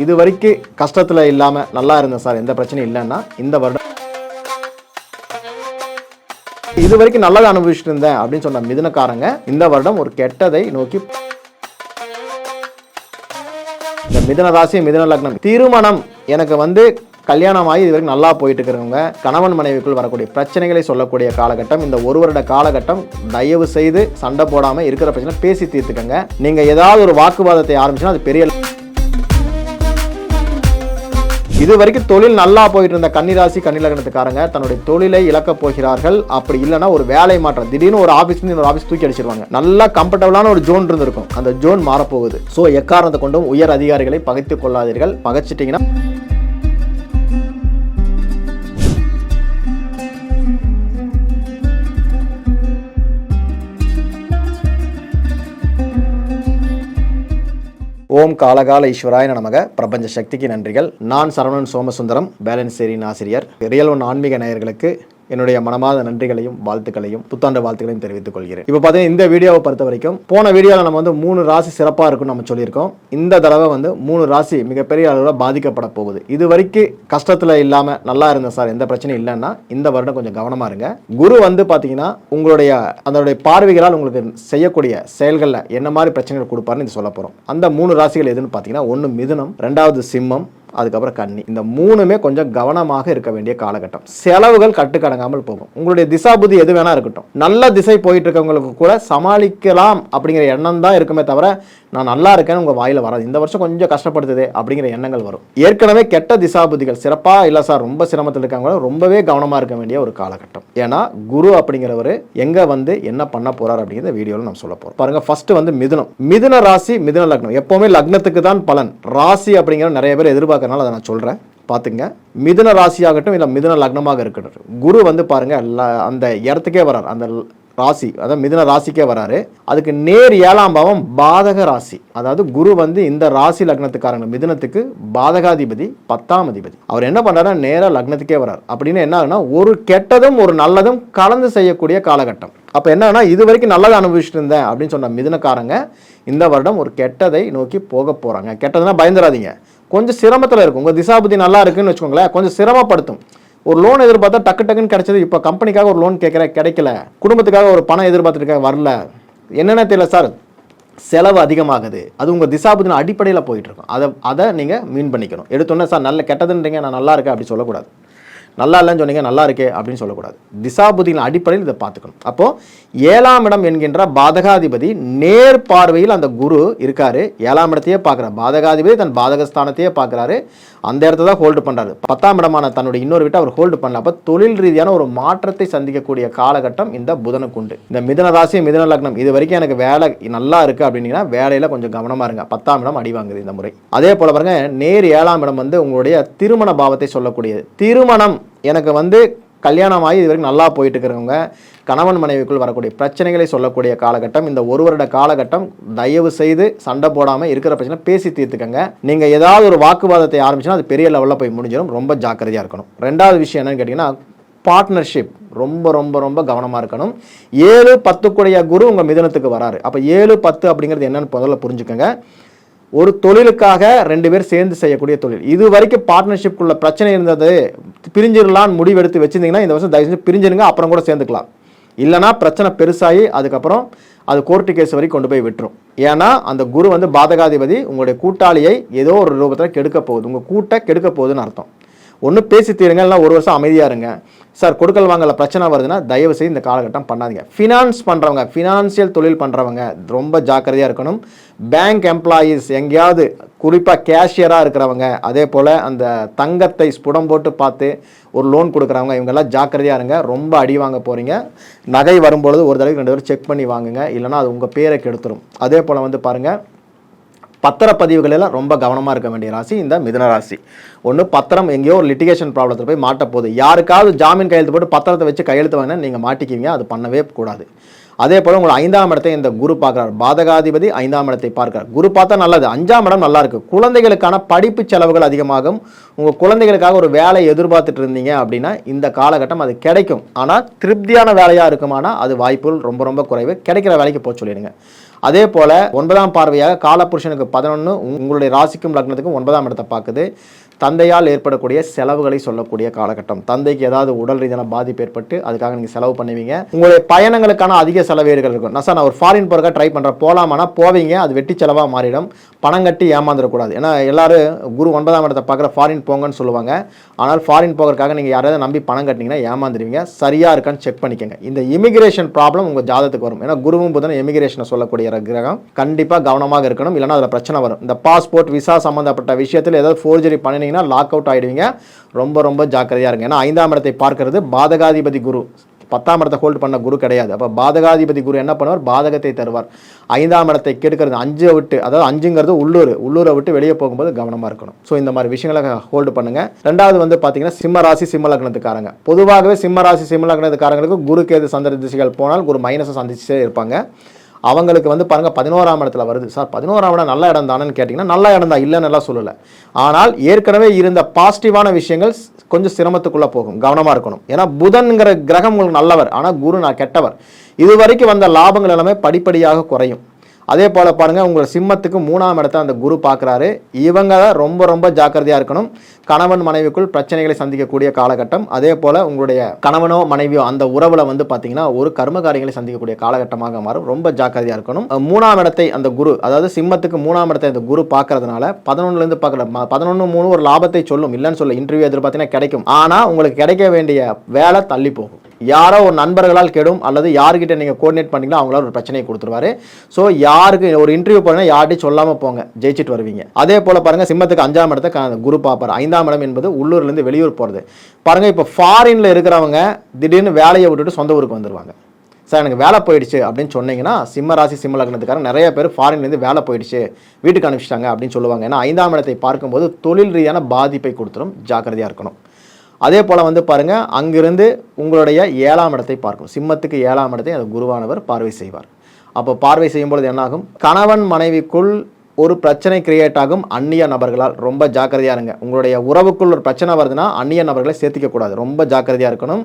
இது வரைக்கும் கஷ்டத்தில் இல்லாமல் நல்லா இருந்தேன் சார், எந்த பிரச்சனையும் இல்லைன்னா இந்த வருடம் இது வரைக்கும் நல்லதை அனுபவிச்சுட்டு இருந்தேன் அப்படின்னு சொன்ன மிதுனக்காரங்க இந்த வருடம் ஒரு கெட்டதை நோக்கி. இந்த மிதுன ராசி மிதுன லக்னம் திருமணம் எனக்கு கல்யாணமாகி இது வரைக்கும் நல்லா போயிட்டு இருக்கிறவங்க கணவன் மனைவிக்குள் வரக்கூடிய பிரச்சனைகளை சொல்லக்கூடிய காலகட்டம் இந்த ஒரு வருட காலகட்டம். தயவு செய்து சண்டை போடாமல் இருக்கிற பிரச்சனை பேசி தீர்த்துக்கங்க. நீங்கள் ஏதாவது ஒரு வாக்குவாதத்தை ஆரம்பிச்சுன்னா அது பெரிய. இது வரைக்கும் தொழில் நல்லா போயிட்டு இருந்த கன்னிராசி கன்னிலக்னத்துக்காரங்க தன்னுடைய தொழிலை இழக்கப் போகிறார்கள். அப்படி இல்லைன்னா ஒரு வேலை மாற்றம், திடீர்னு ஒரு ஆஃபீஸ்ல ஒரு ஆஃபீஸ் தூக்கி அடிச்சிருவாங்க. நல்லா கம்ஃபர்டபுளான ஒரு ஜோன் இருந்திருக்கும், அந்த ஜோன் மாறப்போகுது. ஸோ எக்காரணத்தை கொண்டும் உயர் அதிகாரிகளை பகைத்துக் கொள்ளாதீர்கள். பகைச்சிட்டிங்கன்னா ஓம் காலகால ஈஸ்வராய நமக. பிரபஞ்ச சக்திக்கு நன்றிகள். நான் சரவணன் சோமசுந்தரம், பேலன்ஸ் சேரின் ஆசிரியர். ரியல் ஒன் ஆன்மீக நேயர்களுக்கு என்னுடைய மனமாத நன்றிகளையும் வாழ்த்துக்களையும் புத்தாண்டு வாழ்த்துக்களையும் தெரிவித்துக் கொள்கிறேன். இப்போ பார்த்தீங்கன்னா இந்த வீடியோவை பொறுத்த வரைக்கும் போன வீடியோவில் நம்ம 3 ராசி சிறப்பாக இருக்குன்னு நம்ம சொல்லியிருக்கோம். இந்த தடவை 3 ராசி மிகப்பெரிய அளவில் பாதிக்கப்பட போகுது. இது வரைக்கும் கஷ்டத்தில் இல்லாமல் நல்லா இருந்தேன் சார், எந்த பிரச்சனையும் இல்லைன்னா இந்த வருடம் கொஞ்சம் கவனமாக இருங்க. குரு பார்த்தீங்கன்னா உங்களுடைய அதனுடைய பார்வைகளால் உங்களுக்கு செய்யக்கூடிய செயல்களில் என்ன மாதிரி பிரச்சனைகள் கொடுப்பாருன்னு இது சொல்ல போகிறோம். அந்த 3 ராசிகள் எதுன்னு பார்த்தீங்கன்னா 1 மிதுனம், 2வது சிம்மம், அதுக்கப்புறம் கன்னி. இந்த 3மே கொஞ்சம் கவனமாக இருக்க வேண்டிய காலகட்டம். செலவுகள் கட்டுக்கடங்காமல் போகும். உங்களுடைய திசாபுதி எது வேணா இருக்கட்டும், நல்ல திசை போயிட்டு இருக்கவங்களுக்கு கூட சமாளிக்கலாம் அப்படிங்கிற எண்ணம் தான் இருக்குமே தவிர நான் நல்லா இருக்கேன்னு உங்க வாயில வராது. இந்த வருஷம் கொஞ்சம் கஷ்டப்படுத்துதே அப்படிங்கிற எண்ணங்கள் வரும். ஏற்கனவே கெட்ட திசாபுதிகள் சிறப்பா இல்ல சார் ரொம்ப சிரமத்தில் இருக்காங்க, ரொம்பவே கவனமா இருக்க வேண்டிய ஒரு காலகட்டம். ஏன்னா குரு அப்படிங்கிறவர் எங்க என்ன பண்ண போறார் அப்படிங்கிற வீடியோவில் நம்ம சொல்ல போறோம். பாருங்க, ஃபர்ஸ்ட் மிதுனம். மிதுன ராசி மிதுன லக்னம். எப்பவுமே லக்னத்துக்கு தான் பலன், ராசி அப்படிங்கிற நிறைய பேர் எதிர்பார்க்கறனால அதை நான் சொல்றேன். பார்த்துங்க, மிதுன ராசியாகட்டும் இல்லை மிதுன லக்னமாக இருக்கட்டும், குரு பாருங்க அந்த இடத்துக்கே வரார், அந்த ராசி அதாவது மிதுன ராசிக்கே வராரு. அதுக்கு நேர் 7ஆம் பாவம் பாதக ராசி. அதாவது குரு இந்த ராசி லக்னத்துக்காரங்க மிதுனத்துக்கு பாதகாதிபதி 10ஆம் அதிபதி. அவர் என்ன பண்றாரு, நேர லக்னத்துக்கே வரார். அப்படின்னு என்ன ஆகுனா ஒரு கெட்டதும் ஒரு நல்லதும் கலந்து செய்யக்கூடிய காலகட்டம். அப்ப என்னன்னா இது வரைக்கும் நல்லதை அனுபவிச்சுட்டு இருந்தேன் அப்படின்னு சொன்ன மிதுனக்காரங்க இந்த வருடம் ஒரு கெட்டதை நோக்கி போக போறாங்க. கெட்டதுன்னா பயந்துராதீங்க, கொஞ்சம் சிரமத்தில் இருக்கும். உங்க திசாபுதி நல்லா இருக்குன்னு வச்சுக்கோங்களேன், கொஞ்சம் சிரமப்படுத்தும். ஒரு லோன் எதிர்பார்த்தா டக்குன்னு கிடைச்சது, இப்போ கம்பெனிக்காக ஒரு லோன் கிடைக்கல, குடும்பத்துக்காக ஒரு பணம் எதிர்பார்த்துருக்காங்க வரல, என்னென்ன தெரியல சார், செலவு அதிகமாகுது. அது உங்கள் திசாபுதின அடிப்படையில் போயிட்டு இருக்கும். அதை நீங்கள் மீன் பண்ணிக்கணும். எடுத்தோன்னே சார் நல்ல கெட்டதுன்றீங்க, நான் நல்லா இருக்கேன் அப்படி சொல்லக்கூடாது. நல்லா இல்லைன்னு சொன்னீங்க, நல்லா இருக்கே அப்படின்னு சொல்லக்கூடாது. திசாபுதியின் அடிப்படையில் இதை பார்த்துக்கணும். அப்போ 7ஆம் இடம் என்கின்ற பாதகாதிபதி நேர் பார்வையில் அந்த குரு இருக்காரு. 7ஆம் இடத்தையே பார்க்குறாரு. பாதகாதிபதி தன் பாதகஸ்தானத்தையே பார்க்குறாரு. அந்த இடத்த தான் ஹோல்டு பண்ணுறாரு. 10ஆம் இடமான தன்னுடைய இன்னொரு விட்டு அவர் ஹோல்டு பண்ணல. அப்போ தொழில் ரீதியான ஒரு மாற்றத்தை சந்திக்கக்கூடிய காலகட்டம் இந்த புதனுக்கு உண்டு. இந்த மிதுன ராசி மிதுன லக்னம் இது வரைக்கும் எனக்கு வேலை நல்லா இருக்கு அப்படின்னீங்கன்னா வேலையில் கொஞ்சம் கவனமாக இருங்க. 10ஆம் இடம் அடி வாங்குது இந்த முறை. அதே போல பாருங்க, நேர் 7ஆம் இடம் உங்களுடைய திருமண பாவத்தை சொல்லக்கூடியது. திருமணம் எனக்கு கல்யாணமாகி இது வரைக்கும் நல்லா போயிட்டு இருக்கிறவங்க கணவன் மனைவிக்குள் வரக்கூடிய பிரச்சனைகளை சொல்லக்கூடிய காலகட்டம் இந்த ஒரு வருட காலகட்டம். தயவு செய்து சண்டை போடாமல் இருக்கிற பிரச்சனை பேசி தீர்த்துக்கங்க. நீங்கள் ஏதாவது ஒரு வாக்குவாதத்தை ஆரம்பிச்சுன்னா அது பெரிய லெவலில் போய் முடிஞ்சிடும். ரொம்ப ஜாக்கிரதையாக இருக்கணும். 2வது விஷயம் என்னன்னு கேட்டிங்கன்னா பார்ட்னர்ஷிப். ரொம்ப ரொம்ப ரொம்ப கவனமாக இருக்கணும். 7-10 குரு உங்கள் மிதுனத்துக்கு வராரு. அப்போ 7-10 அப்படிங்கிறது என்னன்னு முதல்ல புரிஞ்சுக்கோங்க. ஒரு தொழிலுக்காக 2 பேர் சேர்ந்து செய்யக்கூடிய தொழில். இது வரைக்கும் பார்ட்னர்ஷிப்குள்ள பிரச்சனை இருந்தது, பிரிஞ்சிடலான்னு முடிவெடுத்து வச்சிருந்தீங்கன்னா இந்த வருஷம் தயவு செஞ்சு பிரிஞ்சிருங்க, அப்புறம் கூட சேர்ந்துக்கலாம். இல்லைனா பிரச்சனை பெருசாகி அதுக்கப்புறம் அது கோர்ட்டு கேஸ் வரைக்கும் கொண்டு போய் விட்டுரும். ஏன்னா அந்த குரு பாதகாதிபதி உங்களுடைய கூட்டாளியை ஏதோ ஒரு ரூபத்தில் கெடுக்க போகுது, உங்கள் கூட்டை கெடுக்க போகுதுன்னு அர்த்தம். ஒன்று பேசி தீருங்க, இல்லைனா ஒரு வருஷம் அமைதியாக இருங்க. சார் கொடுக்கல் வாங்கல பிரச்சனை வருதுன்னா தயவு செய்து இந்த காலகட்டம் பண்ணாதீங்க. ஃபினான்ஸ் பண்ணுறவங்க, ஃபினான்சியல் தொழில் பண்ணுறவங்க ரொம்ப ஜாக்கிரதையாக இருக்கணும். பேங்க் எம்ப்ளாயீஸ், எங்கேயாவது குறிப்பாக கேஷியராக இருக்கிறவங்க, அதே போல் அந்த தங்கத்தை ஸ்புடம் போட்டு பார்த்து ஒரு லோன் கொடுக்குறவங்க, இவங்கெல்லாம் ஜாக்கிரதையாக இருங்க. ரொம்ப அடி வாங்க போகிறீங்க. நகை வரும்பொழுது ஒரு தடவை 2 பேரும் செக் பண்ணி வாங்குங்க, இல்லைனா அது உங்கள் பேரை கெடுத்துரும். அதே போல் பாருங்கள், பத்திரப்பதிவுகள் எல்லாம் ரொம்ப கவனமாக இருக்க வேண்டிய ராசி இந்த மிதுன ராசி. ஒன்று பத்திரம் எங்கேயோ ஒரு லிட்டிகேஷன் ப்ராப்ளத்தில் போய் மாட்ட போகுது. யாருக்காவது ஜாமீன் கையெழுத்து போட்டு பத்திரத்தை வச்சு கையெழுத்து வாங்கினா நீங்கள் மாட்டிக்குவீங்க. அது பண்ணவே கூடாது. அதே போல் உங்களை 5ஆம் இடத்தை இந்த குரு பார்க்குறார். பாதகாதிபதி 5ஆம் இடத்தை பார்க்கிறார். குரு பார்த்தா நல்லது. 5ஆம் இடம் நல்லா இருக்கு. குழந்தைகளுக்கான படிப்பு செலவுகள் அதிகமாகும். உங்கள் குழந்தைகளுக்காக ஒரு வேலை எதிர்பார்த்துட்டு இருந்தீங்க அப்படின்னா இந்த காலகட்டம் அது கிடைக்கும். ஆனால் திருப்தியான வேலையாக இருக்குமானா அது வாய்ப்புகள் ரொம்ப ரொம்ப குறைவு. கிடைக்கிற வேலைக்கு போக சொல்லிடுங்க. அதே போல 9ஆம் பார்வையாக காலபுருஷனுக்கு 11 உங்களுடைய ராசிக்கும் லக்னத்துக்கும் 9ஆம் இடத்தை பார்க்குது. தந்தையால் ஏற்படக்கூடிய செலவுகளை சொல்லக்கூடிய காலகட்டம். தந்தைக்கு ஏதாவது உடல் ரீதியான பாதிப்பு ஏற்பட்டு அதுக்காக நீங்கள் செலவு பண்ணுவீங்க. உங்களுடைய பயணங்களுக்கான அதிக செலவேடுகள் இருக்கும். நான் ஒரு ஃபாரின் போகிறக்க ட்ரை பண்ணுறேன், போகலாமானா போவீங்க, அது வெட்டி செலவாக மாறிடும். பணம் கட்டி ஏமாந்துடக்கூடாது. ஏன்னா எல்லாரும் குரு 9ஆம் இடத்தை பார்க்குற ஃபாரின் போங்கன்னு சொல்லுவாங்க. ஆனால் ஃபாரின் போகிறதுக்காக நீங்கள் யாராவது நம்பி பணம் கட்டினீங்கன்னா ஏமாந்துடுவீங்க. சரியாக இருக்கான்னு செக் பண்ணிக்கோங்க. இந்த இமிகிரேஷன் ப்ராப்ளம் உங்கள் ஜாதகத்துக்கு வரும். ஏன்னா குருவும் புதன் இமிகிரேஷனை சொல்லக்கூடிய கிரகம். கண்டிப்பாக கவனமாக இருக்கணும், இல்லைன்னா அதில் பிரச்சனை வரும். இந்த பாஸ்போர்ட் விசா சம்மந்தப்பட்ட விஷயத்தில் ஏதாவது ஃபோர்ஜரி பண்ணினீங்க லாக் அவுட் ஆயிடுவீங்க. ரொம்ப ரொம்ப ஜாக்கிரதையா இருங்க. ஏன்னா 5ஆம் இடத்தை பார்க்கிறது பாதகாதிபதி குரு. 10ஆம் இடத்தை ஹோல்ட் பண்ண குரு கிடையாது. அப்போ பாதகாதிபதி குரு என்ன பண்ணுவார்? பாதகத்தை தருவார். 5ஆம் இடத்தை கெடுக்கிறது 5 விட்டு, அதாவது 5ங்கிறது உள்ளூரை விட்டு வெளியே போகும்போது கவனமாக இருக்கணும். ஸோ இந்த மாதிரி விஷயங்களை ஹோல்டு பண்ணுங்க. ரெண்டாவது வந்து பார்த்தீங்கன்னா சிம்ம ராசி சிம்ம லக்னத்துக்காரங்க. பொதுவாகவே சிம்ம ராசி சிம்ம லக்னத்துக்காரங்களுக்கு குரு கேது சந்திர திசைகள் போனால் குரு மைனஸை சந்திச்சே இருப்பாங்க. அவங்களுக்கு வந்து பாருங்கள் 11ஆம் இடத்துல வருது. சார் 11ஆம் இடம் நல்ல இடம் தானேன்னு கேட்டிங்கன்னா நல்ல இடம் தான், இல்லைன்னு எல்லாம் சொல்லலை. ஆனால் ஏற்கனவே இருந்த பாசிட்டிவான விஷயங்கள் கொஞ்சம் சிரமத்துக்குள்ளே போகும். கவனமாக இருக்கணும். ஏன்னா புதன்கிற கிரகம் உங்களுக்கு நல்லவர், ஆனால் குரு நான் கெட்டவர். இது வரைக்கும் வந்த லாபங்கள் எல்லாமே படிப்படியாக குறையும். அதே போல் பாருங்கள், உங்கள் சிம்மத்துக்கு 3ஆம் இடத்தை அந்த குரு பார்க்குறாரு. இவங்க ரொம்ப ரொம்ப ஜாக்கிரதையாக இருக்கணும். கணவன் மனைவிக்குள் பிரச்சனைகளை சந்திக்கக்கூடிய காலகட்டம். அதே போல் உங்களுடைய கணவனோ மனைவியோ அந்த உறவில் வந்து பார்த்தீங்கன்னா ஒரு கர்மகாரியங்களை சந்திக்கக்கூடிய காலகட்டமாக மாறும். ரொம்ப ஜாக்கிரதையாக இருக்கணும். 3ஆம் இடத்தை அந்த குரு, அதாவது சிம்மத்துக்கு 3ஆம் இடத்தை அந்த குரு பார்க்கறதுனால 11லேருந்து பார்க்கல 11-3 ஒரு லாபத்தை சொல்லும். இல்லைன்னு சொல்ல, இன்டர்வியூ எதிர்பார்த்தீங்கன்னா கிடைக்கும். ஆனால் உங்களுக்கு கிடைக்க வேண்டிய வேலை தள்ளி போகும். யாரோ ஒரு நண்பர்களால் கெடும், அல்லது யார்கிட்ட நீங்கள் கோஆர்டினேட் பண்ணிங்களோ அவங்களால ஒரு பிரச்சனையை கொடுத்துருவாரு. ஸோ யாருக்கு ஒரு இன்டர்வியூ போனீங்கன்னா யார்ட்டையும் சொல்லாமல் போங்க, ஜெயிச்சுட்டு வருவீங்க. அதே போல் பாருங்கள், சிம்மத்துக்கு 5ஆம் இடத்தை குரு பார்ப்பார். 5ஆம் இடம் என்பது உள்ளூர்லேருந்து வெளியூர் போகிறது. பாருங்கள், இப்போ ஃபாரினில் இருக்கிறவங்க திடீர்னு வேலையை விட்டுட்டு சொந்த ஊருக்கு வந்துடுவாங்க. சார் எனக்கு வேலை போயிடுச்சு அப்படின்னு சொன்னீங்கன்னா சிம்ம ராசி சிம்ம லக்னத்துக்காரங்க நிறைய பேர் ஃபாரின்லேருந்து வேலை போயிடுச்சு, வீட்டுக்கு அனுப்பிச்சிட்டாங்க அப்படின்னு சொல்லுவாங்க. ஏன்னா 5ஆம் இடத்தை பார்க்கும்போது தொழில் ரீதியான பாதிப்பை கொடுத்துரும். ஜாக்கிரதையாக இருக்கணும். அதே போல் வந்து பாருங்கள், அங்கிருந்து உங்களுடைய 7ஆம் இடத்தை பார்க்கும். சிம்மத்துக்கு 7ஆம் இடத்தை அந்த குருவானவர் பார்வை செய்வார். அப்போ பார்வை செய்யும்பொழுது என்னாகும்? கணவன் மனைவிக்குள் ஒரு பிரச்சனை கிரியேட் ஆகும் அந்நிய நபர்களால். ரொம்ப ஜாக்கிரதையாக இருங்க. உங்களுடைய உறவுக்குள் ஒரு பிரச்சனை வருதுன்னா அந்நிய நபர்களை சேர்த்திக்கக்கூடாது. ரொம்ப ஜாக்கிரதையாக இருக்கணும்.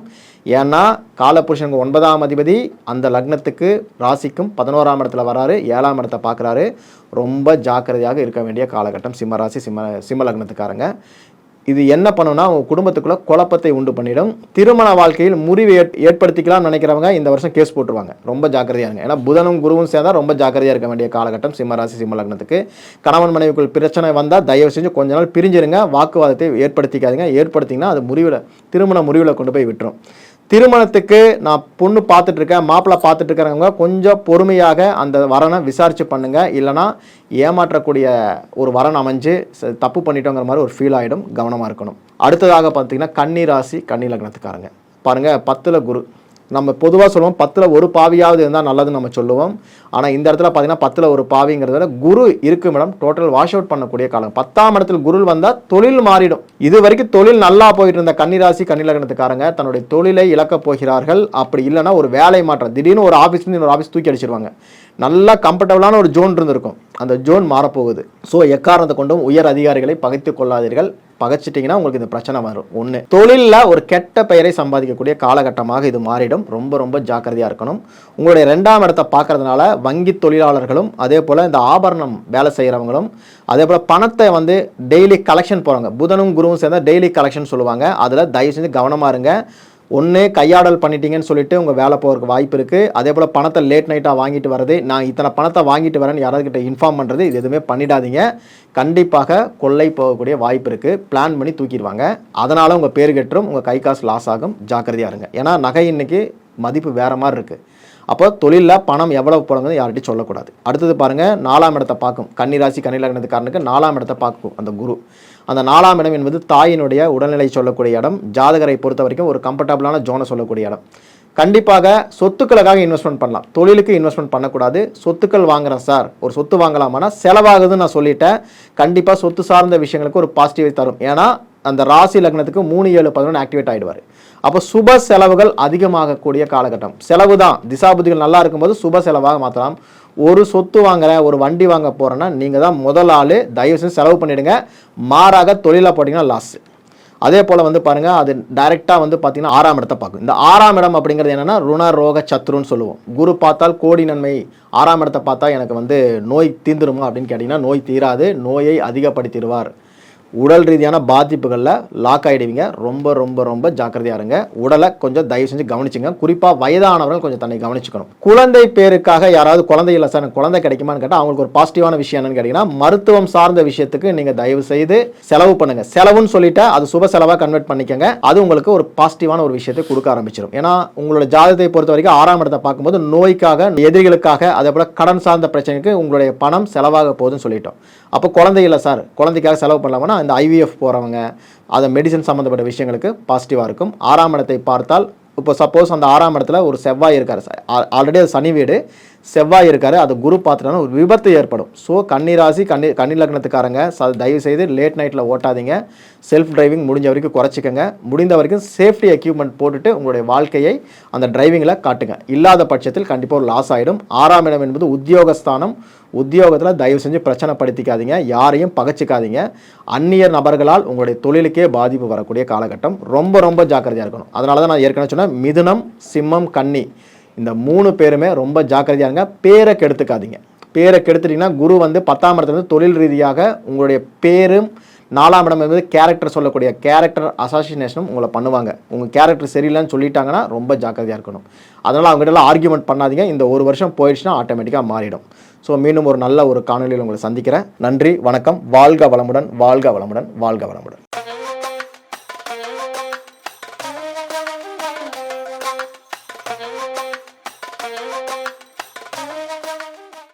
ஏன்னா காலபுருஷனுக்கு 9ஆம் அதிபதி அந்த லக்னத்துக்கு ராசிக்கும் 11ஆம் இடத்துல வராரு, 7ஆம் இடத்தை பார்க்குறாரு. ரொம்ப ஜாக்கிரதையாக இருக்க வேண்டிய காலகட்டம் சிம்ம ராசி சிம்ம லக்னத்துக்காரங்க. இது என்ன பண்ணுன்னா உங்கள் குடும்பத்துக்குள்ளே குழப்பத்தை உண்டு பண்ணிடும். திருமண வாழ்க்கையில் முறிவு ஏற்படுத்திக்கலாம்னு நினைக்கிறவங்க இந்த வருஷம் கேஸ் போட்டுருவாங்க. ரொம்ப ஜாக்கிரதையாக இருங்க. ஏன்னா புதனும் குருவும் சேர்ந்தால் ரொம்ப ஜாக்கிரதையாக இருக்க வேண்டிய காலகட்டம் சிம்ம ராசி சிம்ம லக்னத்துக்கு. கணவன் மனைவிக்குள் பிரச்சனை வந்தால் தயவு செஞ்சு கொஞ்ச நாள் பிரிஞ்சிருங்க. வாக்குவாதத்தை ஏற்படுத்திக்காதீங்க. ஏற்படுத்திங்கன்னா அது திருமண முறிவில் கொண்டு போய் விட்டுரும். திருமணத்துக்கு நான் பொண்ணு பார்த்துட்ருக்கேன், மாப்பிள்ளை பார்த்துட்ருக்கிறவங்க கொஞ்சம் பொறுமையாக அந்த வரனை விசாரித்து பண்ணுங்கள். இல்லைனா ஏமாற்றக்கூடிய ஒரு வரன் அமைஞ்சு தப்பு பண்ணிட்டோங்கிற மாதிரி ஒரு ஃபீல் ஆகிடும். கவனமாக இருக்கணும். அடுத்ததாக பார்த்தீங்கன்னா கன்னி ராசி கன்னி லக்னத்துக்காரங்க. பாருங்கள், 10ல் குரு. நம்ம பொதுவாக சொல்லுவோம் 10ல் ஒரு பாவியாவது இருந்தால் நல்லதுன்னு நம்ம சொல்லுவோம். ஆனால் இந்த இடத்துல பார்த்தீங்கன்னா 10ல் ஒரு பாவிங்கிறத விட குரு இருக்கும் இடம் டோட்டல் வாஷ் அவுட் பண்ணக்கூடிய காலம். 10ஆம் இடத்தில் குரு வந்தால் தொழில் மாறிடும். இது வரைக்கும் தொழில் நல்லா போயிட்டு இருந்த கன்னிராசி கன்னி லக்னத்துக்காரங்க தன்னுடைய தொழிலை இழக்கப் போகிறார்கள். அப்படி இல்லைன்னா ஒரு வேலை மாற்றம், திடீர்னு ஒரு ஆஃபீஸ்லேருந்து இன்னொரு ஆஃபீஸ் தூக்கி அடிச்சிருவாங்க. நல்லா கம்ஃபர்டபுளான ஒரு ஜோன் இருந்திருக்கும், அந்த ஜோன் மாறப்போகுது. ஸோ எக்காரணத்தை கொண்டும் உயர் அதிகாரிகளை பகைத்து கொள்ளாதீர்கள். பகைச்சிட்டிங்கன்னா உங்களுக்கு இந்த பிரச்சனை வரும். ஒன்று, தொழிலில் ஒரு கெட்ட பெயரை சம்பாதிக்கக்கூடிய காலகட்டமாக இது மாறிடும். ரொம்ப ரொம்ப ஜாக்கிரதையாக இருக்கணும். உங்களுடைய 2ஆம் இடத்தை பார்க்கறதுனால வங்கி தொழிலாளர்களும் அதே போல் இந்த ஆபரணம் வேலை செய்கிறவங்களும் அதே போல் பணத்தை வந்து டெய்லி கலெக்ஷன் போகிறாங்க. புதனும் குருவும் சேர்ந்தா டெய்லி கலெக்ஷன் சொல்லுவாங்க. அதில் தயவு செஞ்சு கவனமாக இருங்க. ஒன்று, கையாடல் பண்ணிட்டீங்கன்னு சொல்லிட்டு உங்கள் வேலை போகிறதுக்கு வாய்ப்பு இருக்குது. அதே போல் பணத்தை லேட் நைட்டாக வாங்கிட்டு வர்றது, நான் இத்தனை பணத்தை வாங்கிட்டு வரேன்னு யாராவது இன்ஃபார்ம் பண்ணுறது, இது எதுவுமே பண்ணிடாதீங்க. கண்டிப்பாக கொள்ளை போகக்கூடிய வாய்ப்பு இருக்குது. பிளான் பண்ணி தூக்கிடுவாங்க. அதனால் உங்கள் பேர் கெட்டுரும், உங்கள் கை காசு லாஸ் ஆகும். ஜாக்கிரதையாக இருங்க. ஏன்னா நகை இன்னைக்கு மதிப்பு வேறு மாதிரி இருக்குது. அப்போ தொழிலில் பணம் எவ்வளவு போடுறது யார்கிட்டையும் சொல்லக்கூடாது. அடுத்தது பாருங்கள், 4ஆம் இடத்தை பார்க்கும். கன்னி ராசி கன்னி லக்னத்துக்காரனுக்கு 4ஆம் இடத்தை பார்க்கும் அந்த குரு. அந்த 4ஆம் இடம் என்பது தாயினுடைய உடல்நிலை சொல்லக்கூடிய இடம். ஜாதகரை பொறுத்த வரைக்கும் ஒரு கம்ஃபர்டபுளான ஜோனை சொல்லக்கூடிய இடம். கண்டிப்பாக சொத்துக்களுக்காக இன்வெஸ்ட்மெண்ட் பண்ணலாம், தொழிலுக்கு இன்வெஸ்ட்மெண்ட் பண்ணக்கூடாது. சொத்துக்கள் வாங்குறேன் சார், ஒரு சொத்து வாங்கலாமான்னா செலவாகுதுன்னு நான் சொல்லிட்டேன். கண்டிப்பாக சொத்து சார்ந்த விஷயங்களுக்கு ஒரு பாசிட்டிவை தரும். ஏன்னா அந்த ராசி லக்னத்துக்கு 3, 7, 11 ஆக்டிவேட் ஆகிடுவார். அப்போ சுப செலவுகள் அதிகமாகக்கூடிய காலகட்டம். செலவு தான், திசாபுத்திகள் நல்லா இருக்கும்போது சுப செலவாக மாற்றலாம். ஒரு சொத்து வாங்குறேன், ஒரு வண்டி வாங்க போகிறேன்னா நீங்கள் தான் முதல் ஆள். தயவு செஞ்சு செலவு பண்ணிவிடுங்க. மாறாக தொழிலாக போட்டிங்கன்னா லாஸ். அதே போல் வந்து பாருங்கள், அது டைரெக்டாக வந்து பார்த்தீங்கன்னா 6ஆம் இடத்தை பார்க்கும். இந்த 6ஆம் இடம் அப்படிங்கிறது என்னென்னா ருண ரோக சத்ருன்னு சொல்லுவோம். குரு பார்த்தால் கோடி நன்மை. 6ஆம் இடத்தை பார்த்தா எனக்கு வந்து நோய் தீர்ந்துருமா அப்படின்னு கேட்டிங்கன்னா நோய் தீராது, நோயை அதிகப்படுத்திடுவார். உடல் ரீதியான பாதிப்புகளில் லாக் ஆகிடுவீங்க. ரொம்ப ரொம்ப ரொம்ப ஜாக்கிரதையாக இருங்க. உடலை கொஞ்சம் தயவு செஞ்சு கவனிச்சுங்க. குறிப்பாக வயதானவர்கள் கொஞ்சம் தன்னை கவனிச்சுக்கணும். குழந்தை பேருக்காக யாராவது குழந்தை இல்லை சார் குழந்தை கிடைக்குமான்னு கேட்டால் அவங்களுக்கு ஒரு பாசிட்டிவான விஷயம் என்னன்னு கேட்டிங்கன்னா, மருத்துவம் சார்ந்த விஷயத்துக்கு நீங்கள் தயவு செய்து செலவு பண்ணுங்கள். செலவுன்னு சொல்லிட்டா அது சுப செலவாக கன்வெர்ட் பண்ணிக்கங்க. அது உங்களுக்கு ஒரு பாசிட்டிவான ஒரு விஷயத்தை கொடுக்க ஆரம்பிச்சிடும். ஏன்னா உங்களோட ஜாதகத்தை பொறுத்த வரைக்கும் 6ஆம் இடத்தை பார்க்கும்போது நோய்க்காக, எதிரிகளுக்காக, அதே போல் கடன் சார்ந்த பிரச்சனைக்கு உங்களுடைய பணம் செலவாக போகுதுன்னு சொல்லிட்டோம். அப்போ குழந்தை இல்லை சார் குழந்தைக்காக செலவு பண்ணலாம்னா இந்த ஐவிஎஃப் போகிறவங்க, அது மெடிசன் சம்மந்தப்பட்ட விஷயங்களுக்கு பாசிட்டிவாக இருக்கும். 6ஆம் இடத்தை பார்த்தால் இப்போ சப்போஸ் அந்த 6ஆம் இடத்துல ஒரு செவ்வாய் இருக்கார், ஆல்ரெடி அது சனி வீடு, செவ்வாய் இருக்காரு, அது குரு பார்த்துட்டாலும் ஒரு விபத்து ஏற்படும். ஸோ கன்னிராசி கன்னி லக்னத்துக்காரங்க தயவு செய்து லேட் நைட்டில் ஓட்டாதீங்க. செல்ஃப் டிரைவிங் முடிஞ்ச வரைக்கும் குறைச்சிக்கங்க. முடிந்த வரைக்கும் சேஃப்டி எக்யூப்மெண்ட் போட்டுட்டு உங்களுடைய வாழ்க்கையை அந்த டிரைவிங்கில் காட்டுங்க. இல்லாத பட்சத்தில் கண்டிப்பாக ஒரு லாஸ் ஆகிடும். 6ஆம் இடம் என்பது உத்தியோகஸ்தானம். உத்தியோகத்தில் தயவு செஞ்சு பிரச்சனை படுத்திக்காதீங்க, யாரையும் பகச்சிக்காதீங்க. அந்நியர் நபர்களால் உங்களுடைய தொழிலுக்கே பாதிப்பு வரக்கூடிய காலகட்டம். ரொம்ப ரொம்ப ஜாக்கிரதையாக இருக்கணும். அதனால தான் நான் ஏற்கனவே சொன்னேன், மிதுனம், சிம்மம், கன்னி இந்த 3 பேருமே ரொம்ப ஜாக்கிரதையாக இருங்க. பேரை கெடுத்துக்காதீங்க. பேரை கெடுத்துட்டிங்கன்னா குரு வந்து 10ஆம் இடத்துல வந்து தொழில் ரீதியாக உங்களுடைய பேரும், 4ஆம் இடம் என்பது கேரக்டர் சொல்லக்கூடிய கேரக்டர் அசாசினேஷனும் உங்களை பண்ணுவாங்க. உங்கள் கேரக்டர் சரியில்லைன்னு சொல்லிட்டாங்கன்னா ரொம்ப ஜாக்கிரதையாக இருக்கணும். அதனால் அவங்ககிட்டலாம் ஆர்கியூமெண்ட் பண்ணாதீங்க. இந்த ஒரு வருஷம் போயிடுச்சுன்னா ஆட்டோமேட்டிக்காக மாறிடும். ஸோ மீண்டும் ஒரு நல்ல ஒரு காணொலியில் உங்களை சந்திக்கிறேன். நன்றி, வணக்கம். வாழ்க வளமுடன், வாழ்க வளமுடன், வாழ்க வளமுடன்.